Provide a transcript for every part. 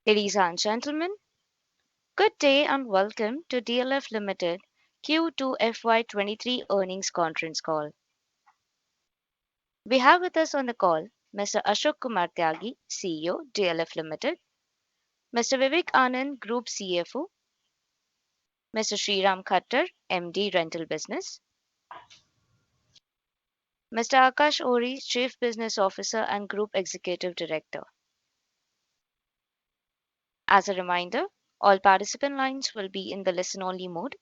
Ladies and gentlemen, good day and welcome to DLF Limited Q2FY23 earnings conference call. We have with us on the call Mr. Ashok Kumar Tyagi, CEO, DLF Limited, Mr. Vivek Anand, Group CFO, Mr. Sriram Khattar, MD, Rental Business, Mr. Akash Ori, Chief Business Officer and Group Executive Director. As a reminder, all participant lines will be in the listen-only mode,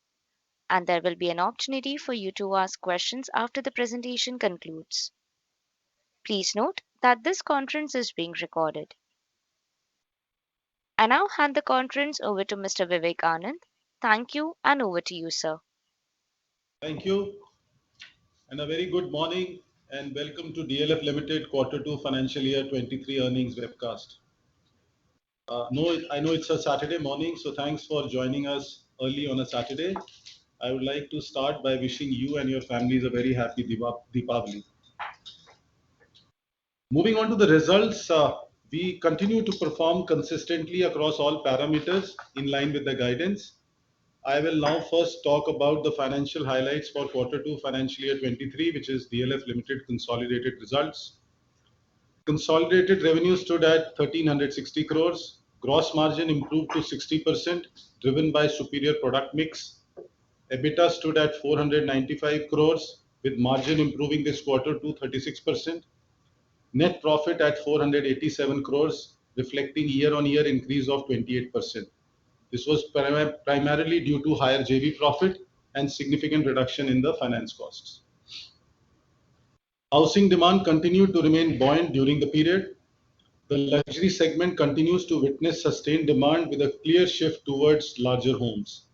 and there will be an opportunity for you to ask questions after the presentation concludes. Please note that this conference is being recorded. I now hand the conference over to Mr. Vivek Anand. Thank you, and over to you, sir. Thank you, and a very good morning, and welcome to DLF Limited Q2 Financial Year 23 earnings webcast. I know it's a Saturday morning, so thanks for joining us early on a Saturday. I would like to start by wishing you and your families a very happy Deepavali. Moving on to the results, we continue to perform consistently across all parameters in line with the guidance. I will now first talk about the financial highlights for Q2 Financial Year 23, which is DLF Limited consolidated results. Consolidated revenue stood at 1,360 crores. Gross margin improved to 60%, driven by superior product mix. EBITDA stood at 495 crores, with margin improving this quarter to 36%. Net profit at 487 crores, reflecting year-on-year increase of 28%. This was primarily due to higher JV profit and significant reduction in the finance costs. Housing demand continued to remain buoyant during the period. The luxury segment continues to witness sustained demand with a clear shift towards larger homes.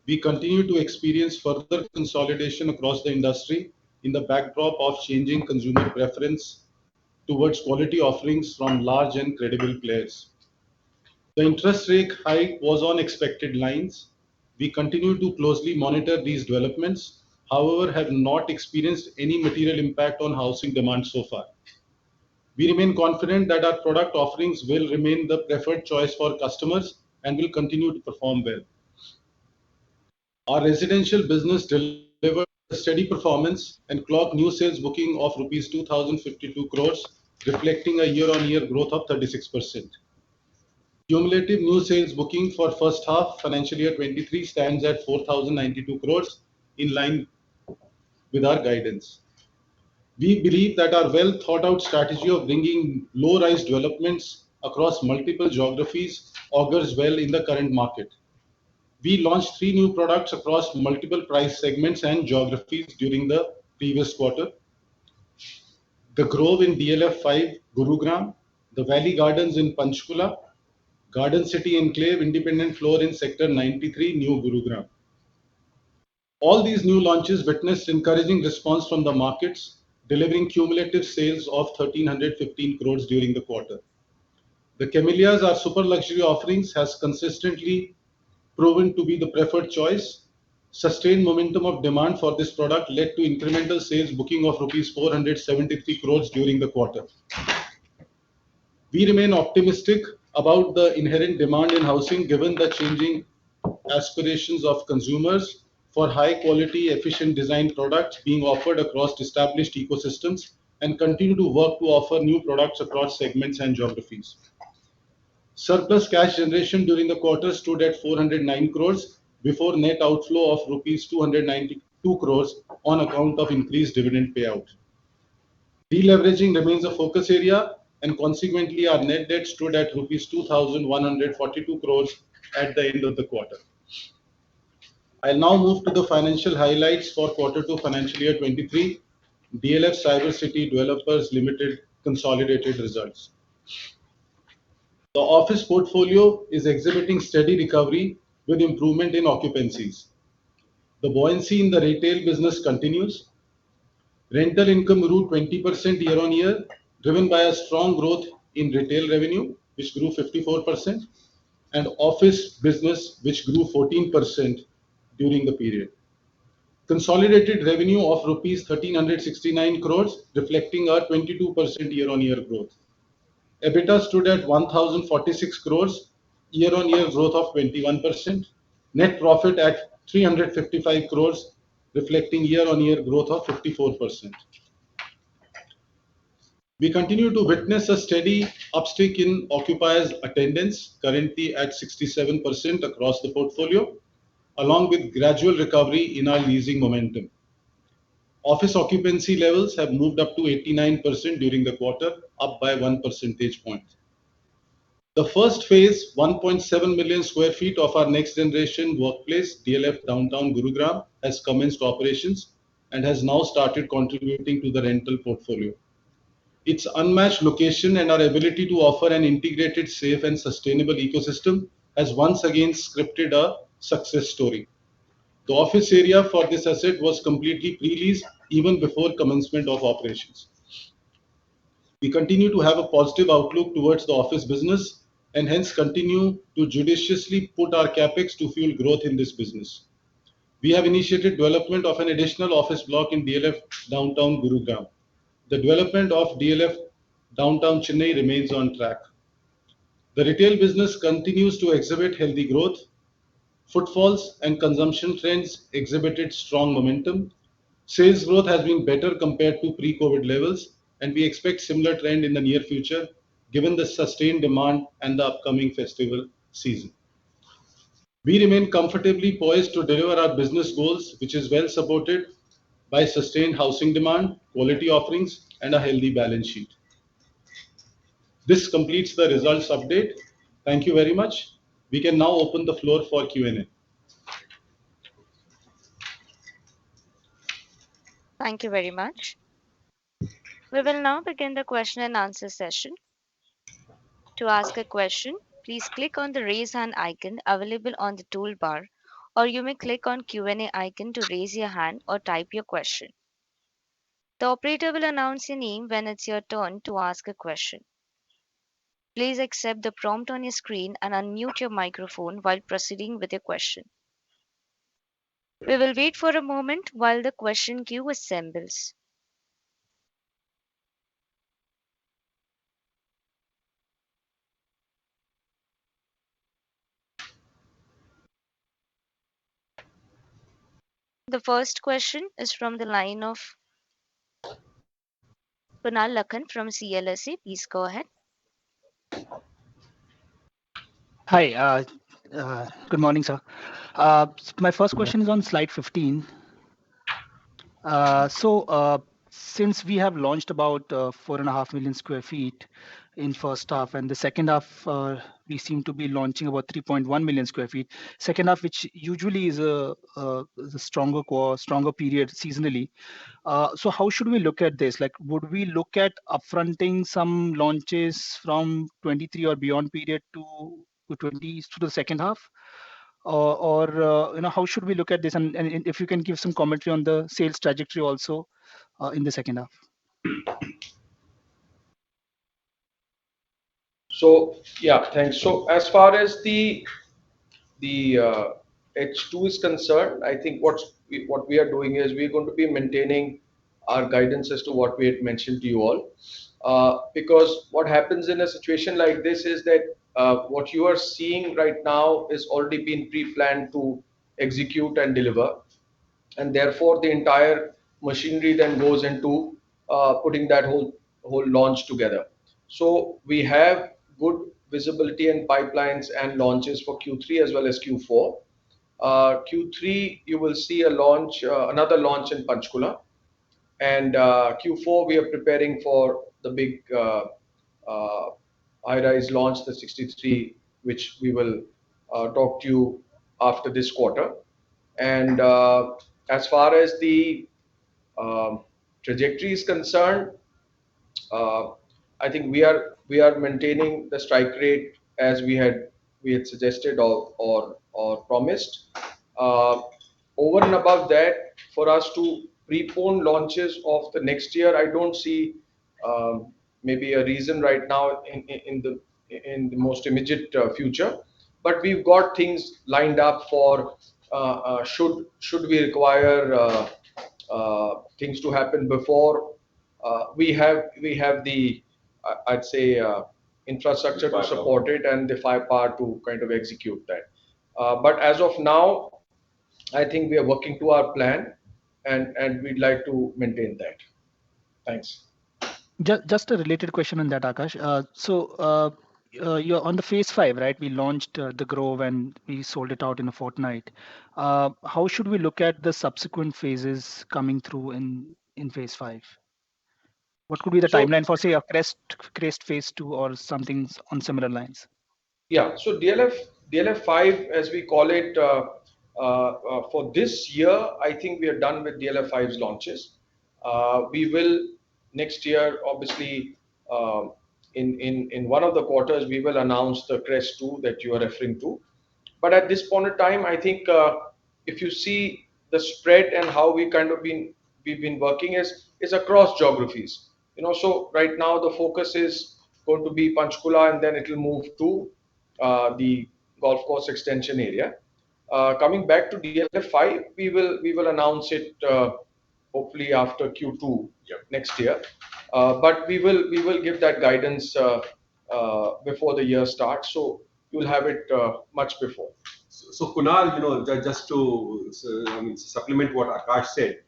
We continue to experience further consolidation across the industry in the backdrop of changing consumer preference towards quality offerings from large and credible players. The interest rate hike was on expected lines. We continue to closely monitor these developments, however, have not experienced any material impact on housing demand so far. We remain confident that our product offerings will remain the preferred choice for customers and will continue to perform well. Our residential business delivered a steady performance and clocked new sales booking of rupees 2,052 crores, reflecting a year-on-year growth of 36%. Cumulative new sales booking for first half financial year 23 stands at 4,092 crores, in line with our guidance. We believe that our well-thought-out strategy of bringing low-rise developments across multiple geographies augurs well in the current market. We launched 3 new products across multiple price segments and geographies during the previous quarter. The Grove in DLF 5, Gurugram, the Valley Gardens in Panchkula, Garden City Enclave Independent Floor in Sector 93, New Gurugram. All these new launches witnessed encouraging response from the markets, delivering cumulative sales of 1,315 crores during the quarter. The Camellias, our super luxury offerings, has consistently proven to be the preferred choice. Sustained momentum of demand for this product led to incremental sales booking of rupees 473 crores during the quarter. We remain optimistic about the inherent demand in housing given the changing aspirations of consumers for high quality, efficient design products being offered across established ecosystems and continue to work to offer new products across segments and geographies. Surplus cash generation during the quarter stood at 409 crores before net outflow of rupees 292 crores on account of increased dividend payout. Deleveraging remains a focus area, and consequently, our net debt stood at rupees 2,142 crores at the end of the quarter. I'll now move to the financial highlights for Q2 Financial Year 23, DLF Cyber City Developers Limited consolidated results. The office portfolio is exhibiting steady recovery with improvement in occupancies. The buoyancy in the retail business continues. Rental income grew 20% year-on-year, driven by a strong growth in retail revenue, which grew 54%, and office business, which grew 14% during the period. Consolidated revenue of rupees 1,369 crores, reflecting a 22% year-on-year growth. EBITDA stood at 1,046 crores, year-on-year growth of 21%. Net profit at 355 crores, reflecting year-on-year growth of 54%. We continue to witness a steady uptick in occupiers' attendance, currently at 67% across the portfolio, along with gradual recovery in our leasing momentum. Office occupancy levels have moved up to 89% during the quarter, up by 1 percentage point. The first phase, 1.7 million square feet of our next generation workplace, DLF Downtown Gurugram, has commenced operations and has now started contributing to the rental portfolio. Its unmatched location and our ability to offer an integrated, safe, and sustainable ecosystem has once again scripted a success story. The office area for this asset was completely pre-leased even before commencement of operations. We continue to have a positive outlook towards the office business and hence continue to judiciously put our capex to fuel growth in this business. We have initiated development of an additional office block in DLF Downtown Gurugram. The development of DLF Downtown Chennai remains on track. The retail business continues to exhibit healthy growth. Footfalls and consumption trends exhibited strong momentum. Sales growth has been better compared to pre-COVID levels, and we expect similar trend in the near future, given the sustained demand and the upcoming festival season. We remain comfortably poised to deliver our business goals, which is well supported by sustained housing demand, quality offerings, and a healthy balance sheet. This completes the results update. Thank you very much. We can now open the floor for Q&A. Thank you very much. We will now begin the question and answer session. To ask a question, please click on the raise hand icon available on the toolbar, or you may click on Q&A icon to raise your hand or type your question. The operator will announce your name when it's your turn to ask a question. Please accept the prompt on your screen and unmute your microphone while proceeding with your question. We will wait for a moment while the question queue assembles. The first question is from the line of Kunal Lakhan from CLSA. Please go ahead. Hi, good morning, sir. My first question is on slide 15. Since we have launched about 4.5 million square feet in first half, and the second half we seem to be launching about 3.1 million square feet. Second half, which usually is a stronger period seasonally. So how should we look at this? Like, would we look at upfronting some launches from 23 or beyond period to the second half? Or how should we look at this? And if you can give some commentary on the sales trajectory also in the second half. So yeah, thanks. So as far as the H2 is concerned, I think what we are doing is we're going to be maintaining our guidance as to what we had mentioned to you all. Because what happens in a situation like this is that what you are seeing right now is already been pre-planned to execute and deliver, and therefore the entire machinery then goes into putting that whole launch together. So we have good visibility and pipelines and launches for Q3 as well as Q4. Q3 you will see a launch, another launch in Panchkula, and Q4 we are preparing for the big high-rise launch, the 63, which we will talk to you after this quarter. And as far as the trajectory is concerned, I think we are maintaining the strike rate as we had suggested or promised. Over and above that, for us to prepone launches of the next year, I don't see maybe a reason right now in the most immediate future. But we've got things lined up for should we require things to happen before. We have the I'd say infrastructure to support it and the firepower to kind of execute that. But as of now, I think we are working to our plan, and we'd like to maintain that. Thanks. Just a related question on that, Akash. You're on the phase five, right? We launched the Grove and we sold it out in a fortnight. How should we look at the subsequent phases coming through in phase five? What could be the So timeline for, say, a Crest phase two or something on similar lines? yeah, so DLF 5, as we call it, for this year, I think we are done with DLF 5's launches. We will next year, obviously, in one of the quarters, we will announce the Crest 2 that you are referring to. But at this point in time, I think if you see the spread and how we've been working is across geographies. So right now the focus is going to be Panchkula, and then it will move to the golf course extension area. Coming back to DLF 5, we will announce it hopefully after Q2 next year. But we will give that guidance before the year starts, so you'll have it much before. So Kunal, just to supplement what Akash said,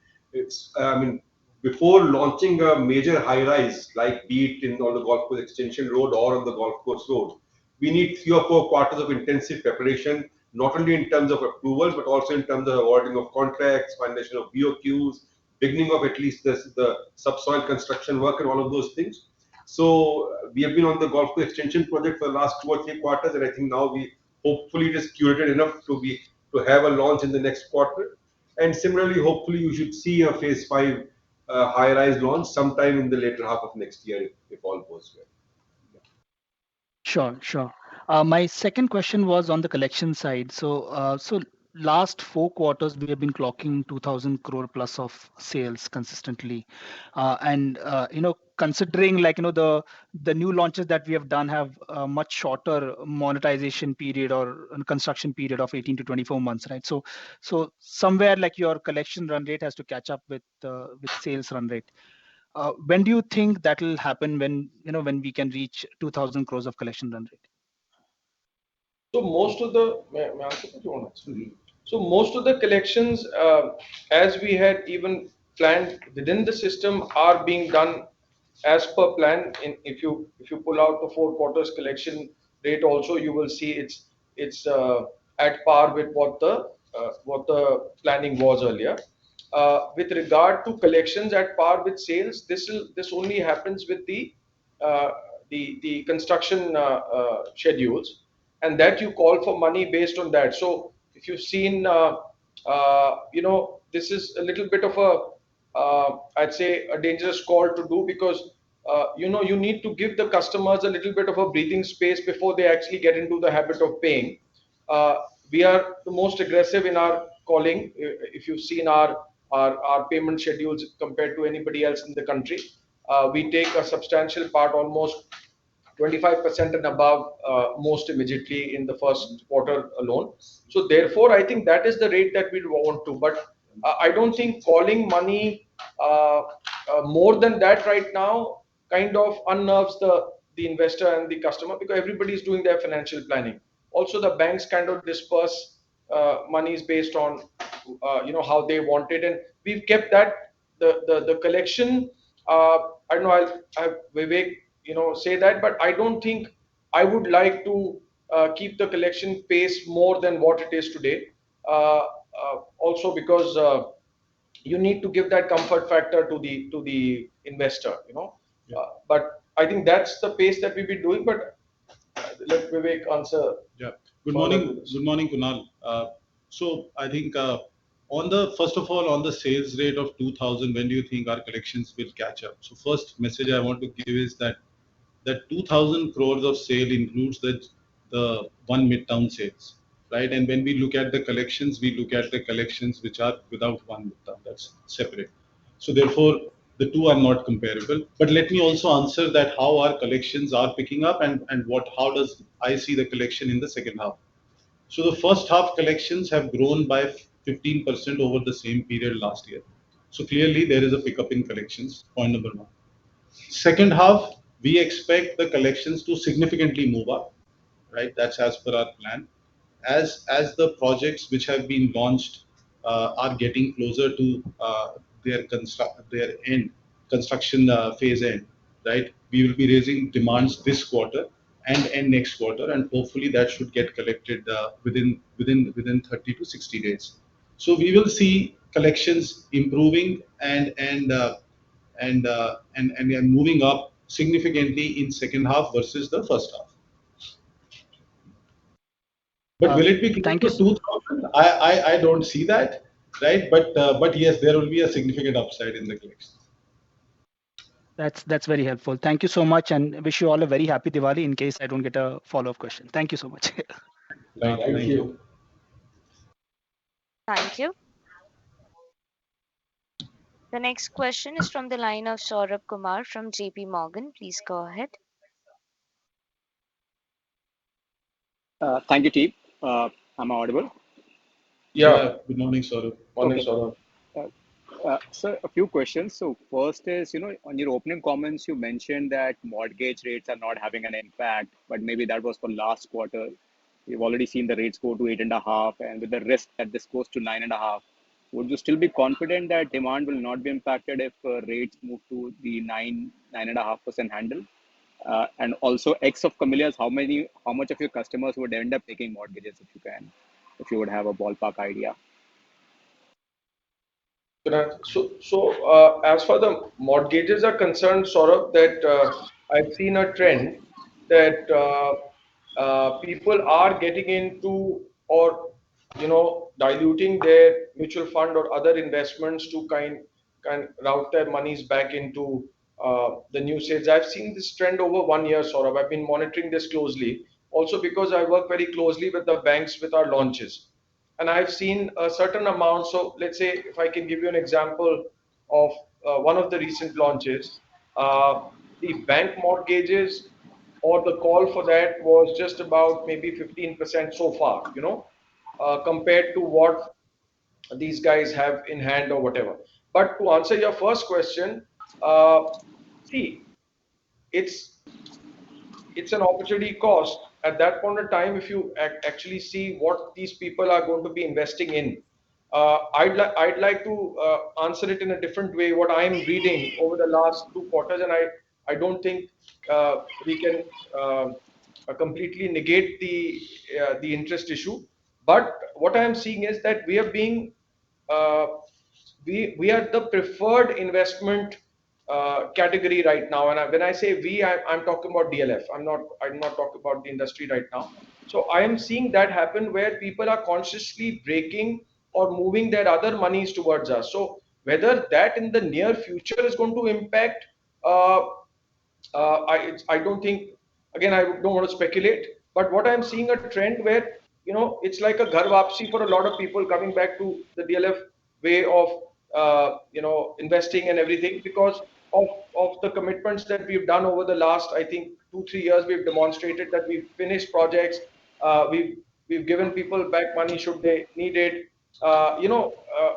I mean, before launching a major high-rise, like be it in on the golf course extension road or on the golf course road, we need 3 or 4 quarters of intensive preparation, not only in terms of approvals, but also in terms of awarding of contracts, foundation of BOQs, beginning of at least the subsoil construction work and all of those things. So we have been on the golf course extension project for the last 2 or 3 quarters, and I think now we hopefully it is curated enough to have a launch in the next quarter. And similarly, hopefully you should see a phase five high-rise launch sometime in the later half of next year if all goes well. Sure, sure. My second question was on the collection side. So last 4 quarters we have been clocking 2,000 crore plus of sales consistently, and considering the new launches that we have done have a much shorter monetization period or construction period of 18 to 24 months, right? So somewhere like your collection run rate has to catch up with sales run rate. When do you think that will happen, when we can reach 2,000 crores of collection run rate? So most of the may I answer that you want to answer? So most of the collections, as we had even planned within the system, are being done as per plan. If you pull out the 4 quarters collection rate, also you will see it's at par with what the planning was earlier. With regard to collections at par with sales, this only happens with uh, the construction schedules, and that you call for money based on that. So if you've seen, this is a little bit of I'd say a dangerous call to do, because you need to give the customers a little bit of a breathing space before they actually get into the habit of paying. Uh, we are the most aggressive in our calling. If you've seen our payment schedules compared to anybody else in the country, we take a substantial part, almost 25% and above, most immediately in the first quarter alone. So therefore, I think that is the rate that we want to. But I don't think calling money more than that right now kind of unnerves the investor and the customer, because everybody is doing their financial planning. Also, the banks kind of disperse monies based on how they want it, and we've kept that the collection. I don't know. I'll have Vivek say that, but I don't think I would like to keep the collection pace more than what it is today. Also because you need to give that comfort factor to the investor. Yeah. But I think that's the pace that we've been doing. But let Vivek answer. Yeah. further to this. Good morning, Kunal. So I think first of all, on the sales rate of 2,000, when do you think our collections will catch up? So first message I want to give is that 2,000 crores of sale includes the one midtown sales, right? And when we look at the collections, we look at the collections which are without one midtown. That's separate. So therefore, the two are not comparable. But let me also answer that how our collections are picking up, and how does I see the collection in the second half. So the first half collections have grown by 15% over the same period last year. So clearly there is a pickup in collections, point number one. Second half, we expect the collections to significantly move up, right? That's as per our plan. As the projects which have been launched are getting closer to their end construction phase end, right? We will be raising demands this quarter and next quarter, and hopefully that should get collected within 30 to 60 days. So we will see collections improving and moving up significantly in second half versus the first half. But will it be close Thank you. to 2000? I don't see that, right? But yes, there will be a significant upside in the collections. That's very helpful. Thank you so much, and wish you all a very happy Diwali. In case I don't get a follow-up question, thank you so much. Right. Thank Thank you. you. Thank you. The next question is from the line of Saurabh Kumar from JP Morgan. Please go ahead. Thank you, team. Am I audible? Yeah. Good morning, Saurabh. Morning, Okay. Saurabh. So a few questions. So first is, on your opening comments, you mentioned that mortgage rates are not having an impact, but maybe that was for last quarter. We've already seen the rates go to 8.5, and with the risk that this goes to 9.5, would you still be confident that demand will not be impacted if rates move to the 9.5% handle? And also, X of Camellias, how much of your customers would end up taking mortgages, if you would have a ballpark idea? So, as far the mortgages are concerned, Saurabh, that I've seen a trend that people are getting into, or diluting their mutual fund or other investments to kind route their monies back into the new sales. I've seen this trend over 1 year, Saurabh. I've been monitoring this closely, also because I work very closely with the banks with our launches, and I've seen a certain amount. So let's say if I can give you an example of one of the recent launches, uh, the bank mortgages or the call for that was just about maybe 15% so far, compared to what these guys have in hand or whatever. But to answer your first question, uh, see, it's it's an opportunity cost at that point of time. If you actually see what these people are going to be investing in, I'd like to answer it in a different way. What I'm reading over the last 2 quarters, and I don't think we can completely negate the interest issue. But what I'm seeing is that we are being uh, we are the preferred investment category right now. And when I say we, I'm talking about DLF. I'm not talking about the industry right now. So I am seeing that happen where people are consciously breaking or moving their other monies towards us. So whether that in the near future is going to impact, uh, I don't think, again, I don't want to speculate, but what I'm seeing a trend where, it's like a ghar wapsi for a lot of people coming back to the DLF way of, investing and everything, because of the commitments that we've done over the last, I think, 2, 3 years. We've demonstrated that we've finished projects. We've given people back money should they need it. Uh, you know, uh,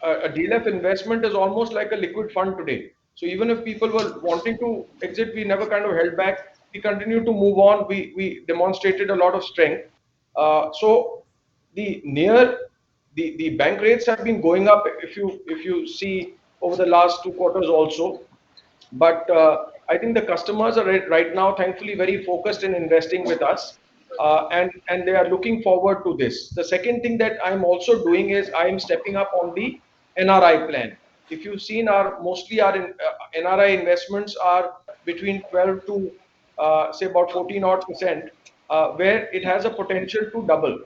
a DLF investment is almost like a liquid fund today. So even if people were wanting to exit, we never kind of held back. We continued to move on. We demonstrated a lot of strength. So the near the bank rates have been going up, if you see over the last 2 quarters also. But I think the customers are right now, thankfully, very focused in investing with us, and they are looking forward to this. The second thing that I'm also doing is I'm stepping up on the NRI plan. If you've seen, NRI investments are between 12 to say about 14 odd percent, where it has a potential to double.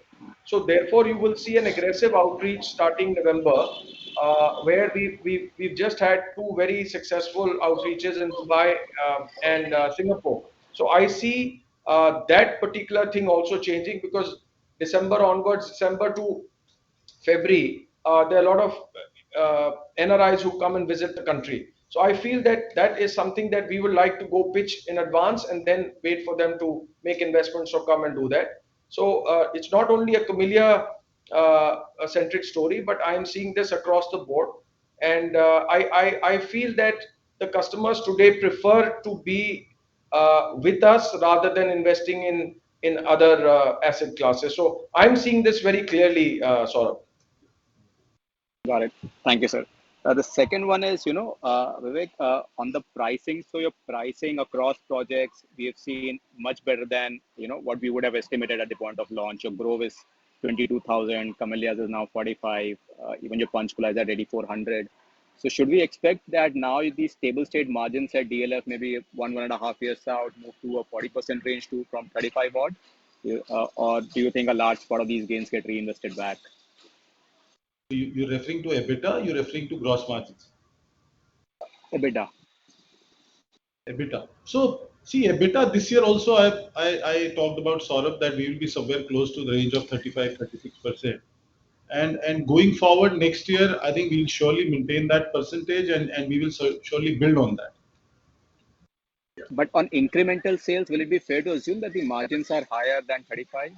So therefore, you will see an aggressive outreach starting November, where we've just had two very successful outreaches in Dubai and Singapore. So I see that particular thing also changing, because December onwards, December to February, there are a lot of NRIs who come and visit the country. So I feel that that is something that we would like to go pitch in advance and then wait for them to make investments or come and do that. So it's not only a Camellia a centric story, but I am seeing this across the board. And I feel that the customers today prefer to be with us rather than investing in other asset classes. So I'm seeing this very clearly, Saurabh. Got it. Thank you, sir. The second one is, Vivek, on the pricing. So your pricing across projects, we have seen much better than, what we would have estimated at the point of launch. Your Grove is 22,000, Camellias is now 45, even your Panchkula is at 8,400. So should we expect that now these stable state margins at DLF maybe 1.5 years out move to a 40% range too from 35 odd? Or do you think a large part of these gains get reinvested back? You're referring to EBITDA, you're referring to gross margins? EBITDA. EBITDA. So see, EBITDA this year also, I talked about, Saurabh, that we will be somewhere close to the range of 35-36%. And going forward next year, I think we'll surely maintain that percentage, and we will surely build on that. But on incremental sales, will it be fair to assume that the margins are higher than 35?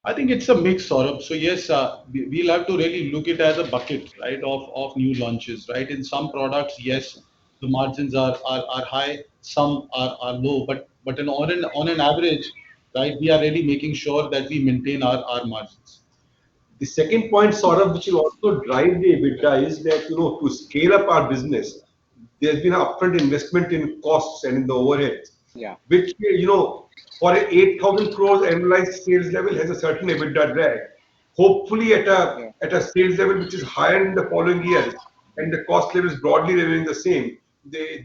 I think it's a mix, Saurabh. So yes, we'll have to really look it as a bucket, right, of new launches, right? In some products, yes, the margins are high, some are low, but on an average, right, we are really making sure that we maintain our margins. The second point, sort of, which will also drive the EBITDA is that, to scale up our business, there's been an upfront investment in costs and in the overheads, Yeah. which, for an 8,000 crores annualized sales level has a certain EBITDA drag. Hopefully Yeah. at a sales level which is higher in the following years and the cost level is broadly remaining the same,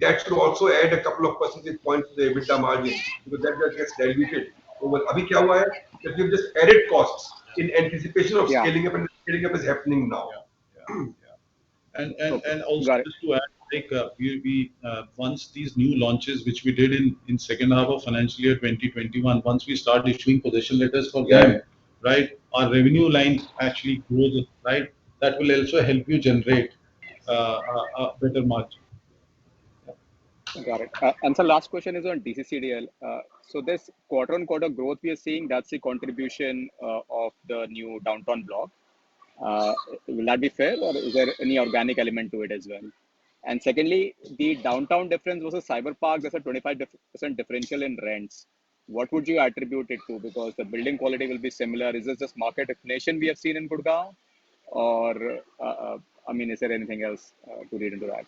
that should also add a couple of percentage points to the EBITDA margin because that just gets diluted. Over अभी क्या हुआ है that we've just added costs in anticipation of Yeah. scaling up, and scaling up is happening now. And Okay. also Got it. just to add, like we once these new launches which we did in second half of financial year 2021, once we start issuing possession letters for them, right, our revenue line actually grows, right? That will also help you generate a better margin. Got it. And so last question is on DCCDL. So this quarter-on-quarter growth we are seeing, that's the contribution of the new downtown block. Will that be fair, or is there any organic element to it as well? And secondly, the downtown difference versus Cyber Park, there's a 25% differential in rents. What would you attribute it to? Because the building quality will be similar. Is this just market inflation we have seen in Gurgaon? Or, is there anything else to read into that?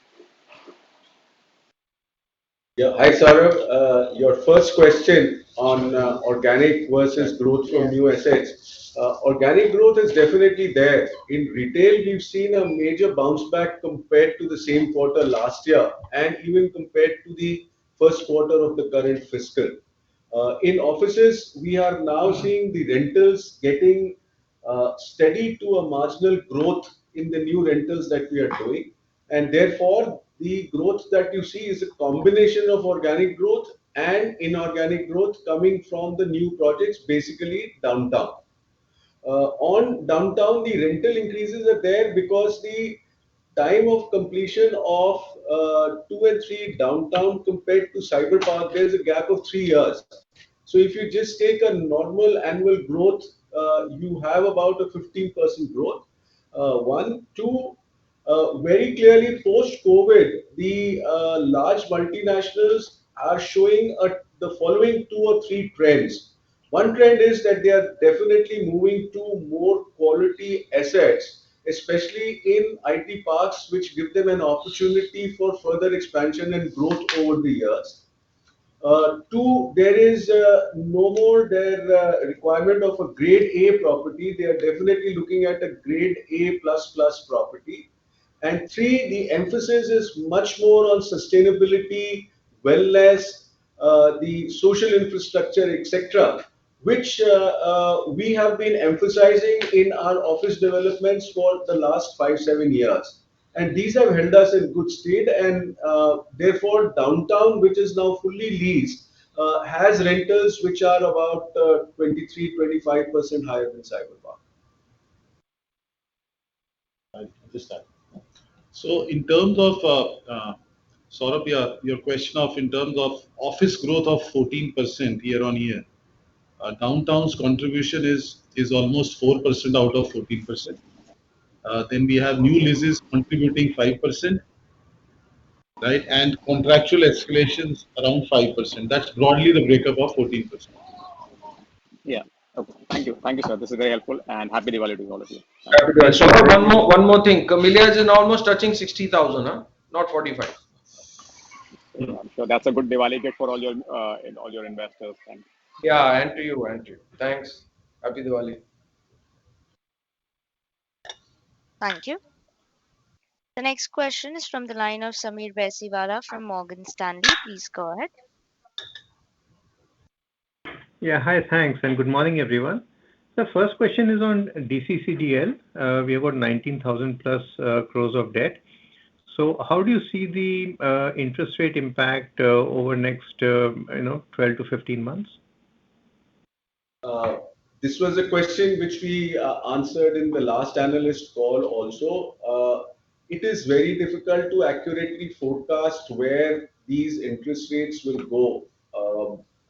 Yeah. Hi, Saurabh. Your first question on organic versus growth from new assets. Organic growth is definitely there. In retail, we've seen a major bounce back compared to the same quarter last year and even compared to the first quarter of the current fiscal. In offices, we are now seeing the rentals getting steady to a marginal growth in the new rentals that we are doing. And therefore, the growth that you see is a combination of organic growth and inorganic growth coming from the new projects, basically downtown. On downtown, the rental increases are there because the time of completion of 2 and 3 downtown compared to Cyber Park, there's a gap of 3 years. So if you just take a normal annual growth, you have about a 15% growth. One, two, very clearly post-COVID, the large multinationals are showing the following 2 or 3 trends. One trend is that they are definitely moving to more quality assets, especially in IT parks, which give them an opportunity for further expansion and growth over the years. Two, there is no more their requirement of a grade A property. They are definitely looking at a grade A plus plus property. And three, the emphasis is much more on sustainability, wellness, the social infrastructure, etc., which we have been emphasizing in our office developments for the last 5-7 years. And these have held us in good state, and therefore downtown, which is now fully leased, has rentals which are about 23-25% higher than Cyberpark. I understand. So in terms of Saurabh, your question of in terms of office growth of 14% year on year, downtown's contribution is almost 4% out of 14%. Then we have new leases contributing 5%. right? And contractual escalations around 5%. That's broadly the breakup of 14%. Yeah. Okay. Thank you, sir. This is very helpful, and happy Diwali to all of you. Thank you. So one more thing. Camellias is almost touching 60,000, huh? Not 45. I'm sure that's a good Diwali gift for all your investors. Thanks. Yeah, and to you, and to you. Thanks. Happy Diwali. Thank you. The next question is from the line of Sameer Baisiwala from Morgan Stanley. Please go ahead. Yeah, hi, thanks, and good morning, everyone. The first question is on DCCDL. We have got 19,000 plus crores of debt. So how do you see the interest rate impact over next 12 to 15 months? This was a question which we answered in the last analyst call also. It is very difficult to accurately forecast where these interest rates will go.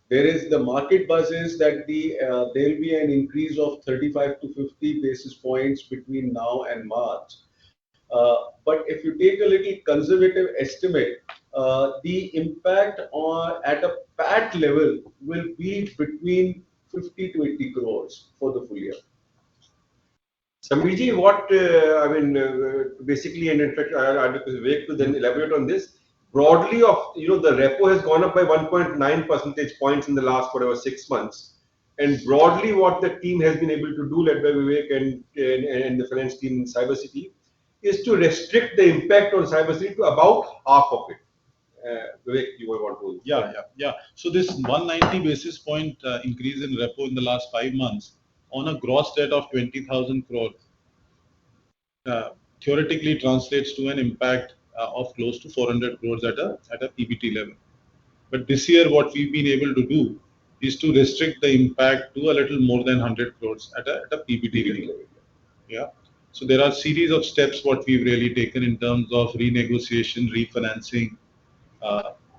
There is the market buzz is that there will be an increase of 35 to 50 basis points between now and March. But if you take a little conservative estimate, the impact at a PAT level will be between 50 to 80 crores for the full year. Samirji, basically, and in fact, I'd like Vivek to then elaborate on this. Broadly, the repo has gone up by 1.9 percentage points in the last, 6 months. And broadly, what the team has been able to do, led by Vivek and the finance team in Cybercity, is to restrict the impact on Cybercity to about half of it. Vivek, you might want to. Yeah. So this 190 basis point increase in repo in the last 5 months on a gross debt of 20,000 crore theoretically translates to an impact of close to 400 crores at a PBT level. But this year, what we've been able to do is to restrict the impact to a little more than 100 crores at a PBT level. Yeah. So there are series of steps what we've really taken in terms of renegotiation, refinancing,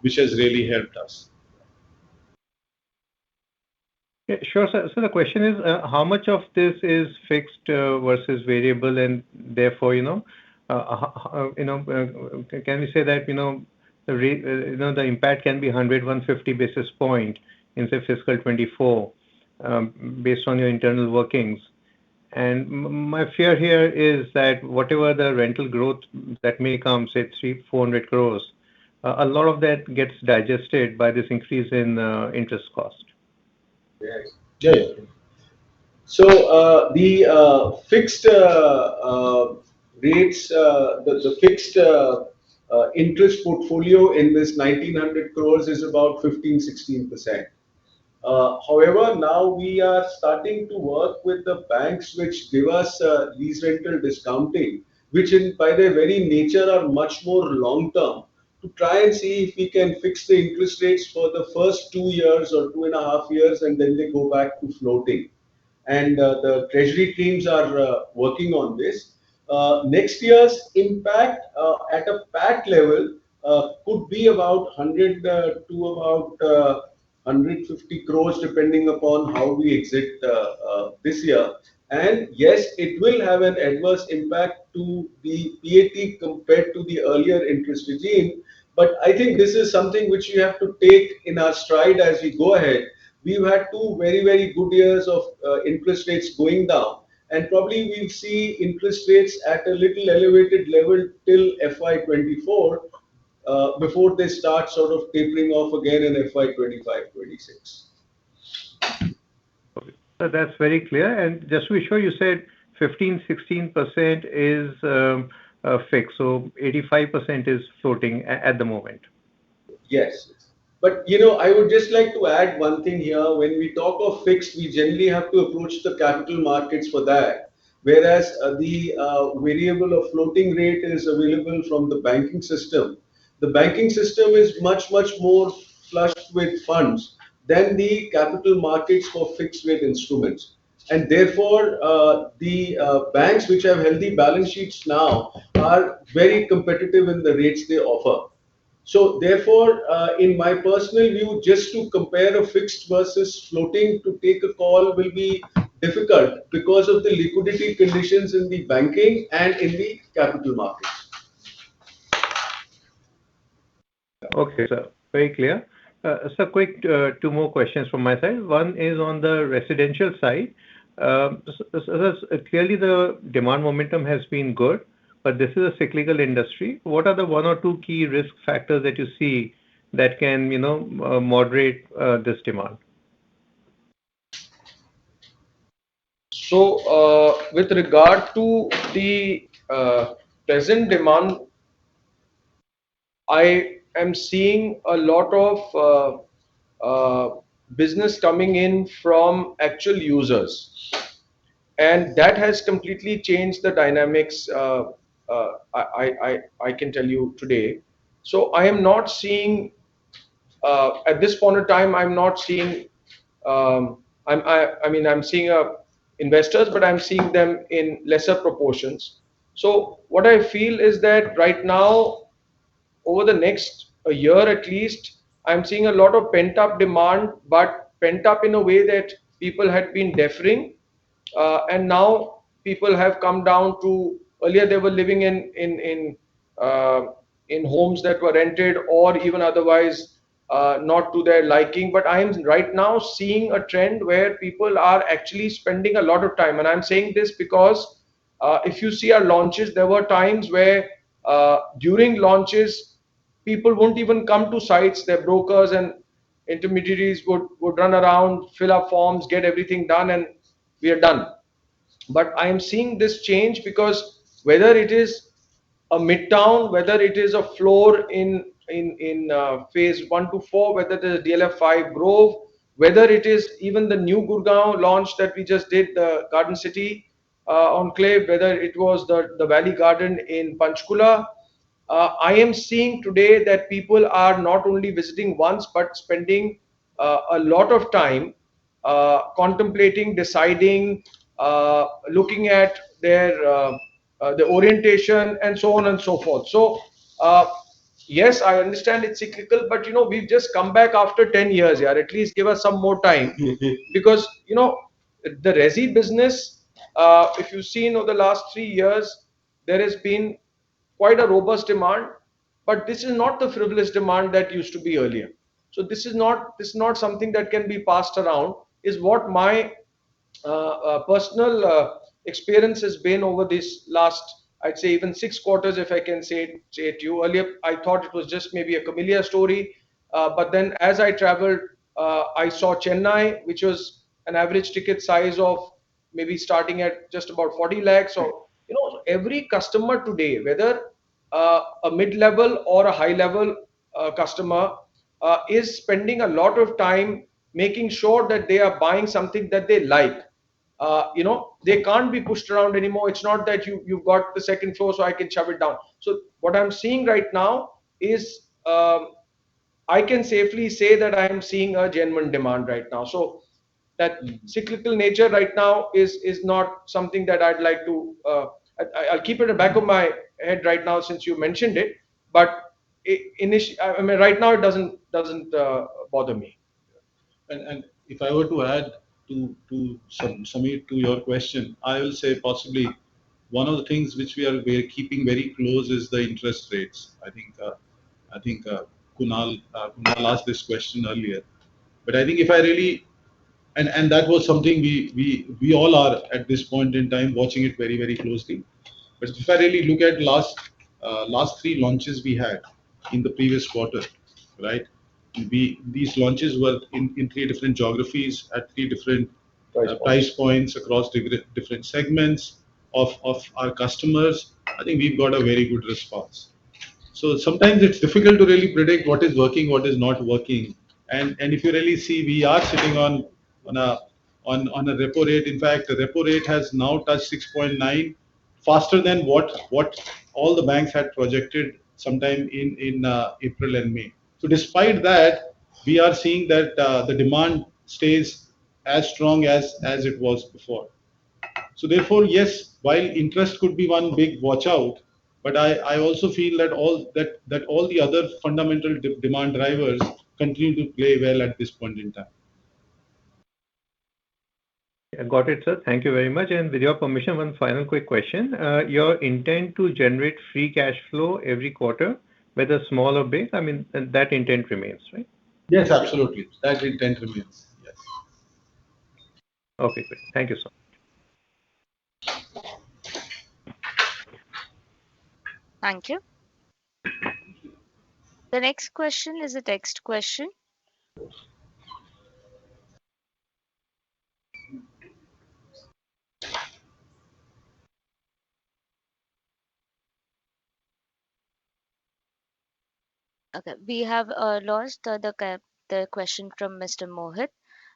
which has really helped us. Yeah, sure, sir. So the question is, how much of this is fixed versus variable, and therefore, can we say that the impact can be 150 basis point in say fiscal 24, based on your internal workings. And my fear here is that whatever the rental growth that may come, say 300-400 crores, a lot of that gets digested by this increase in interest cost. Yeah. So the fixed rates, the fixed interest portfolio in this 1900 crores is about 15-16%. However, now we are starting to work with the banks which give us lease rental discounting, which by their very nature are much more long term, to try and see if we can fix the interest rates for the first 2 years or 2.5 years, and then they go back to floating. And the treasury teams are working on this. Next year's impact at a PAT level could be about 100 to about 150 crores, depending upon how we exit this year. And yes, it will have an adverse impact to the PAT compared to the earlier interest regime. But I think this is something which we have to take in our stride as we go ahead. We've had 2 very good years of interest rates going down, and probably we'll see interest rates at a little elevated level till FY24 before they start sort of tapering off again in FY25-26. So that's very clear. And just to be sure, you said 15-16% is fixed, so 85% is floating at the moment. Yes. But I would just like to add one thing here. When we talk of fixed, we generally have to approach the capital markets for that. Whereas the variable or floating rate is available from the banking system. The banking system is much more flushed with funds than the capital markets for fixed rate instruments. And therefore, the banks which have healthy balance sheets now are very competitive in the rates they offer. So therefore, in my personal view, just to compare a fixed versus floating to take a call will be difficult because of the liquidity conditions in the banking and in the capital markets. Okay, sir. Very clear. So quick, two more questions from my side. One is on the residential side. Clearly the demand momentum has been good, but this is a cyclical industry. What are the one or two key risk factors that you see that can, moderate this demand? So, with regard to the present demand, I am seeing a lot of business coming in from actual users, and that has completely changed the dynamics. I can tell you today. So I am not seeing at this point of time. I'm not seeing. I mean, I'm seeing investors, but I'm seeing them in lesser proportions. So what I feel is that right now, over the next a year at least, I'm seeing a lot of pent up demand, but pent up in a way that people had been deferring, and now people have come down to, earlier they were living uh, in homes that were rented or even otherwise not to their liking. But I am right now seeing a trend where people are actually spending a lot of time, and I'm saying this because if you see our launches, there were times where during launches people won't even come to sites. Their brokers and intermediaries would run around, fill up forms, get everything done, and we are done. But I am seeing this change because whether it is a midtown, whether it is a floor in phase 1 to 4, whether it is DLF 5 Grove, whether it is even the new Gurgaon launch that we just did, the Garden City Enclave, whether it was the Valley Garden in Panchkula. I am seeing today that people are not only visiting once but spending a lot of time contemplating, deciding, looking at the orientation, and so on and so forth. So uh, yes, I understand it's cyclical, but we've just come back after 10 years. Yeah, at least give us some more time, because the resi business, if you've seen over the last 3 years, there has been quite a robust demand, but this is not the frivolous demand that used to be earlier. So this is not something that can be passed around. Is what my personal experience has been over this last, I'd say, even 6 quarters, if I can say it to you. Earlier, I thought it was just maybe a familiar story, but then as I traveled, I saw Chennai, which was an average ticket size of maybe starting at just about 40 lakhs. So every customer today, whether a mid-level or a high-level customer, is spending a lot of time making sure that they are buying something that they like. They can't be pushed around anymore. It's not that you've got the second floor, so I can shove it down. So what I'm seeing right now is, I can safely say that I am seeing a genuine demand right now. So that cyclical nature right now is not something that I'd like to. I'll keep it in the back of my head right now since you mentioned it. But I mean, right now it doesn't bother me. And if I were to add to Sameer, to your question, I will say possibly one of the things which we are keeping very close is the interest rates. I think Kunal asked this question earlier, but I think if I really, and that was something we all are at this point in time watching it very very closely. But if I really look at last three launches we had in the previous quarter, right? These launches were in three different geographies at three different price points across different segments of our customers. I think we've got a very good response. So sometimes it's difficult to really predict what is working, what is not working. And if you really see, we are sitting on a on a repo rate. In fact, the repo rate has now touched 6.9, faster than what all the banks had projected sometime in April and May. So despite that, we are seeing that the demand stays as strong as it was before. So therefore, yes, while interest could be one big watch out, but I also feel that all the other fundamental demand drivers continue to play well at this point in time. Got it, sir. Thank you very much. And with your permission, one final quick question. Your intent to generate free cash flow every quarter, whether small or big, I mean, that intent remains, right? Yes, absolutely. That intent remains. Yes. Okay, great. Thank you so Thank you. The next question is a text question. Okay, we have lost the question from Mr. Mohit.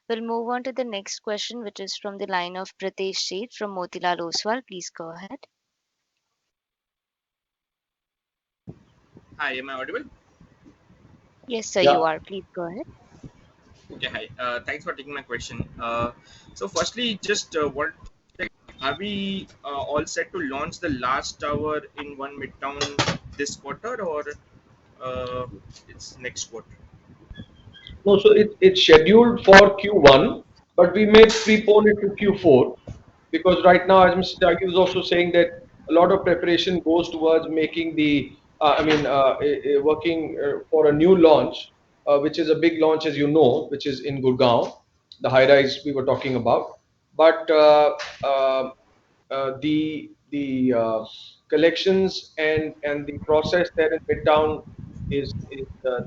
We'll move on to the next question, which is from the line of Pritesh Sheth from Motilal Oswal. Please go ahead. Hi, am I audible? Yes, sir, Yeah. you are. Please go ahead. Okay, hi. Thanks for taking my question. So, firstly, just what are we all set to launch the last tower in one midtown this quarter, or uh, it's next quarter? No, so it's scheduled for Q1, but we may prepone it to Q4 because right now, as Mr. Tyagi was also saying, that a lot of preparation goes towards making working for a new launch, which is a big launch, as you know, which is in Gurgaon, the high rise we were talking about. But the collections and the process there in Midtown is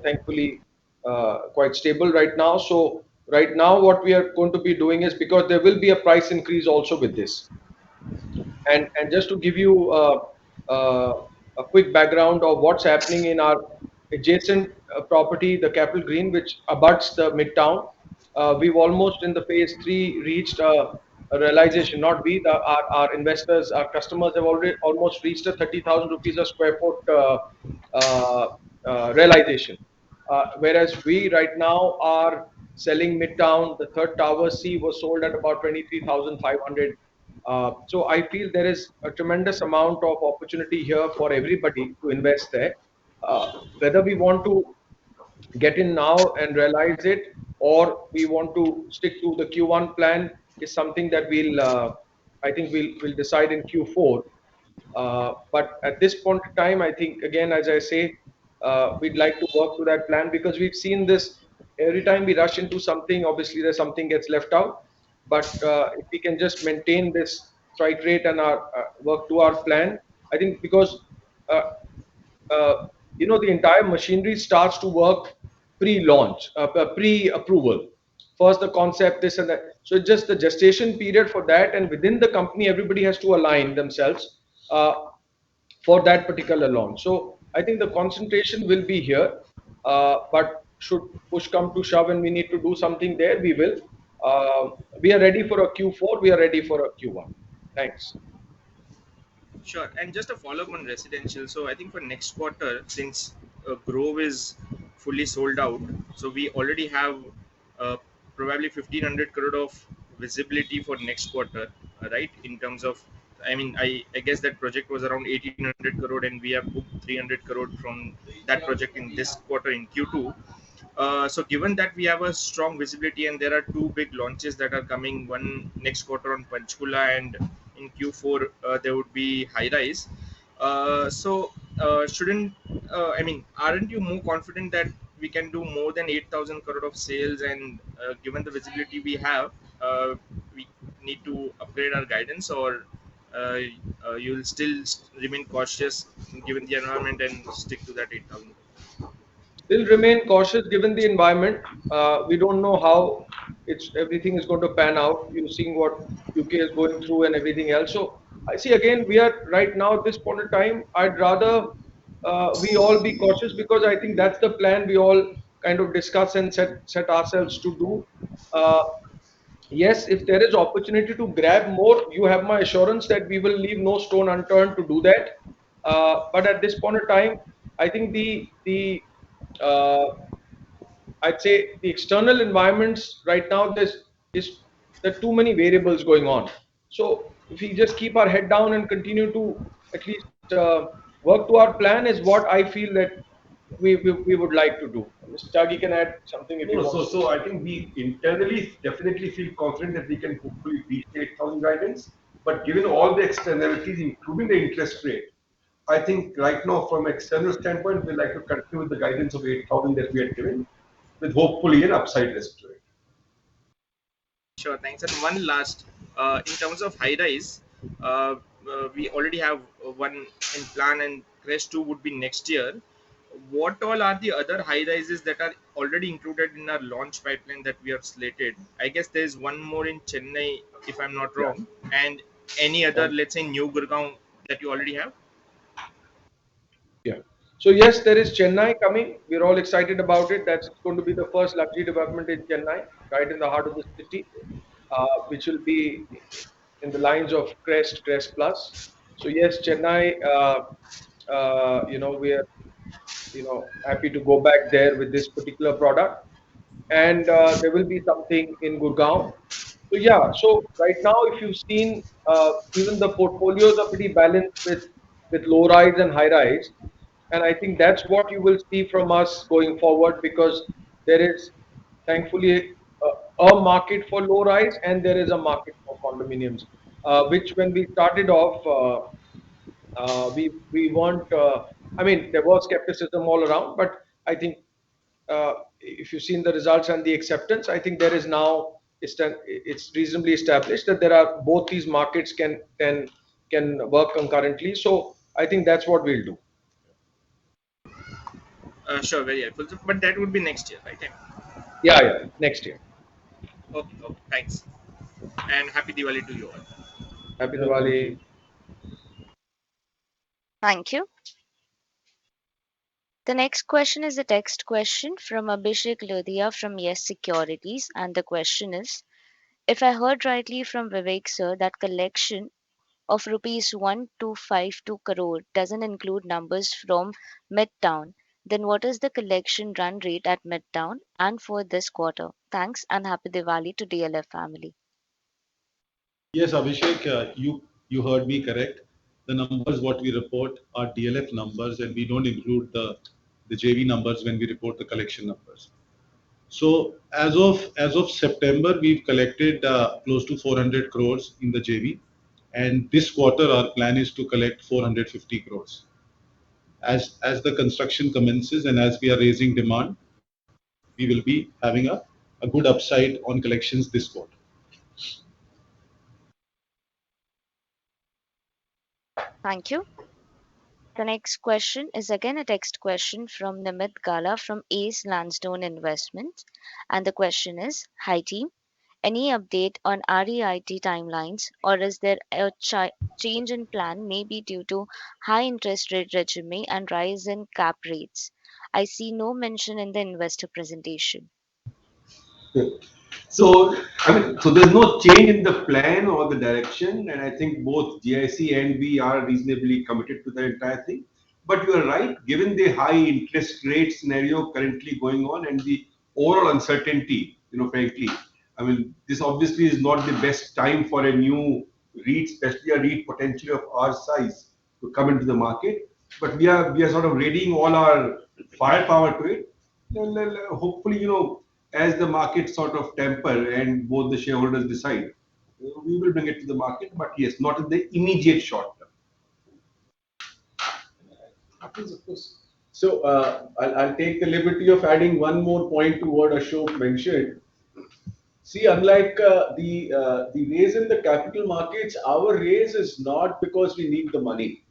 thankfully quite stable right now. So right now, what we are going to be doing is because there will be a price increase also with this. And just to give you uh, a quick background of what's happening in our adjacent property, the Capitol Green, which abuts the Midtown, we've almost in the phase three reached a realization. Not we, our investors, our customers have already almost reached a 30,000 rupees a square foot uh, realization. Whereas we right now are selling Midtown, the third tower C was sold at about 23,500. So I feel there is a tremendous amount of opportunity here for everybody to invest there. Whether we want to get in now and realize it, or we want to stick to the Q1 plan is something that I think we'll decide in Q4. But at this point in time, I think again, as I say, we'd like to work to that plan because we've seen this every time we rush into something. Obviously, there's something gets left out. But if we can just maintain this strike rate and our work to our plan, I think because uh, uh, the entire machinery starts to work pre-launch, pre-approval. First, the concept, this and that. So it's just the gestation period for that, and within the company, everybody has to align themselves uh, for that particular launch. So I think the concentration will be here, but should push come to shove and we need to do something there, we will. We are ready for a Q4. We are ready for a Q1. Thanks. Sure. And just a follow up on residential. So, I think for next quarter, since Grove is fully sold out, so we already have uh, probably 1500 crore of visibility for next quarter, right? In terms of, I mean, I guess that project was around 1800 crore, and we have booked 300 crore from that project in this quarter in Q2. So given that we have a strong visibility and there are two big launches that are coming, one next quarter on Panchkula and in Q4 there would be high rise. Shouldn't I mean, aren't you more confident that we can do more than 8,000 crore of sales? And given the visibility we have, we need to upgrade our guidance, or uh, you'll still remain cautious given the environment and stick to that 8,000? Still remain cautious given the environment. We don't know how it's everything is going to pan out. You're seeing what UK is going through and everything else. So I see again we are right now at this point in time. I'd rather we all be cautious because I think that's the plan we all kind of discuss and set ourselves to do. Uh, yes, if there is opportunity to grab more, you have my assurance that we will leave no stone unturned to do that. But at this point in time, I think the uh, I'd say the external environments right now is there are too many variables going on. So if we just keep our head down and continue to at least work to our plan is what I feel that we would like to do. Mr. Tyagi can add something if he No, wants to. so I think we internally definitely feel confident that we can hopefully reach the 8,000 guidance. But given all the externalities, including the interest rate, I think right now, from external standpoint, we like to continue with the guidance of 8,000 that we had given, with hopefully an upside risk to it. Sure, thanks. And one last, in terms of high rise, we already have one in plan, and rest two would be next year. What all are the other high rises that are already included in our launch pipeline that we have slated? I guess there's one more in Chennai, if I'm not Yeah. wrong, and any other, Yeah. let's say, New Gurgaon that you already have. Yeah. So yes, there is Chennai coming. We're all excited about it. That's going to be the first luxury development in Chennai, right in the heart of the city, which will be in the lines of Crest Plus. So yes, Chennai. We are happy to go back there with this particular product, and there will be something in Gurgaon. So yeah, so right now, if you've seen, even the portfolios are pretty balanced with low rise and high rise, and I think that's what you will see from us going forward, because there is thankfully a market for low rise and there is a market for condominiums, which when we started off, we weren't. I mean, there was skepticism all around, but I think if you've seen the results and the acceptance, I think there is now it's reasonably established that there are both these markets can work concurrently. So I think that's what we'll do. Sure, very helpful. But that would be next year, right? Yeah, yeah, next year. Okay, okay, thanks. And happy Diwali to you all. Happy Yeah, thank Diwali. you. Thank you. The next question is a text question from Abhishek Lodhiya from Yes Securities, and the question is: if I heard rightly from Vivek sir that collection of rupees 1252 crore doesn't include numbers from Midtown, then what is the collection run rate at Midtown and for this quarter? Thanks and happy Diwali to DLF family. Yes, Abhishek, you heard me correct. The numbers what we report are DLF numbers, and we don't include the JV numbers when we report the collection numbers. So as of September, we've collected close to 400 crores in the JV, and this quarter our plan is to collect 450 crores. As the construction commences and as we are raising demand, we will be having a good upside on collections this quarter. Thank you. The next question is again a text question from Nimit Gala from Ace Lansdowne Investments. And the question is: hi team, any update on REIT timelines, or is there a change in plan, maybe due to high interest rate regime and rise in cap rates? I see no mention in the investor presentation. So, I mean, so there's no change in the plan or the direction, and I think both GIC and we are reasonably committed to the entire thing. But you are right, given the high interest rate scenario currently going on and the overall uncertainty, frankly, I mean, this obviously is not the best time for a new REIT, especially a REIT potentially of our size, to come into the market. But we are sort of readying all our firepower to it. And hopefully, as the market sort of temper and both the shareholders decide, we will bring it to the market. But yes, not in the immediate short term. Happens, of course. So I'll take the liberty of adding one more point to what Ashok mentioned. See, unlike the raise in the capital markets, our raise is not because we need the money,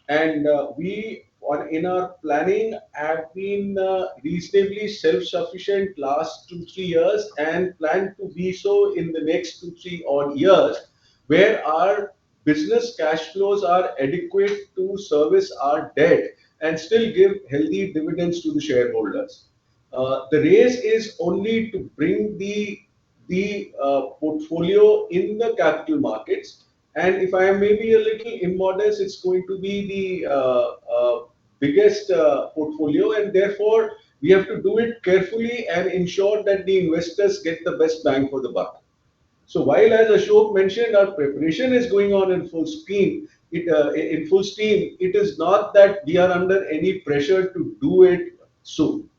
and we in our planning have been reasonably self-sufficient last 2 3 years and plan to be so in the next 2 3 odd years, where our business cash flows are adequate to service our debt and still give healthy dividends to the shareholders. The raise is only to bring the portfolio in the capital markets. And if I am maybe a little immodest, it's going to be the biggest portfolio, and therefore we have to do it carefully and ensure that the investors get the best bang for the buck. So while, as Ashok mentioned, our preparation is going on in full steam, it is not that we are under any pressure to do it soon.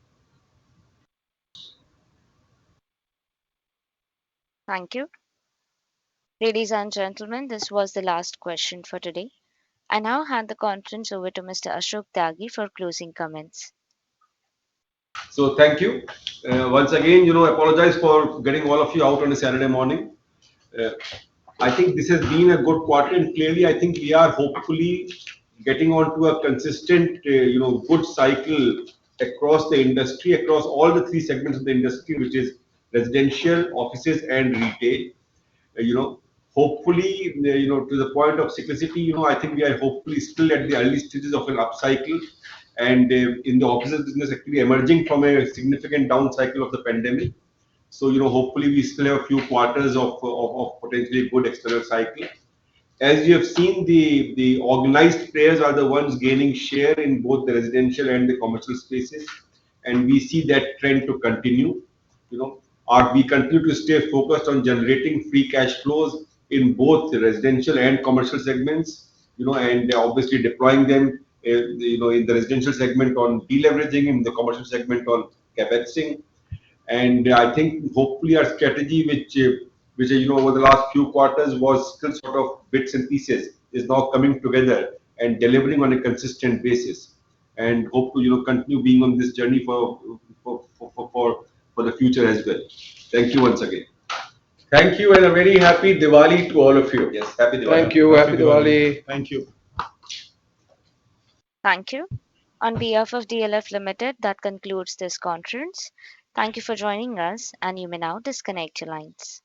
Thank you. Ladies and gentlemen, this was the last question for today. I now hand the conference over to Mr. Ashok Tyagi for closing comments. So thank you. Once again, apologize for getting all of you out on a Saturday morning. Uh, I think this has been a good quarter, and clearly, I think we are hopefully getting onto a consistent, good cycle across the industry, across all the three segments of the industry, which is residential, offices, and retail. Uh, you know, hopefully, to the point of cyclicity, I think we are hopefully still at the early stages of an upcycle, and in the offices business, actually emerging from a significant down cycle of the pandemic. So, hopefully we still have a few quarters of potentially good external cycle. As you have seen, the organized players are the ones gaining share in both the residential and the commercial spaces, and we see that trend to continue. We continue to stay focused on generating free cash flows in both the residential and commercial segments. And obviously deploying them, in the residential segment on deleveraging, in the commercial segment on capexing. And I think hopefully our strategy, which over the last few quarters was still sort of bits and pieces, is now coming together and delivering on a consistent basis. And hope to continue being on this journey for the future as well. Thank you once again. Thank you, and a very happy Diwali to all of you. Yes, happy Diwali. Thank you. Happy Diwali. Thank you. Thank you. On behalf of DLF Limited, that concludes this conference. Thank you for joining us, and you may now disconnect your lines.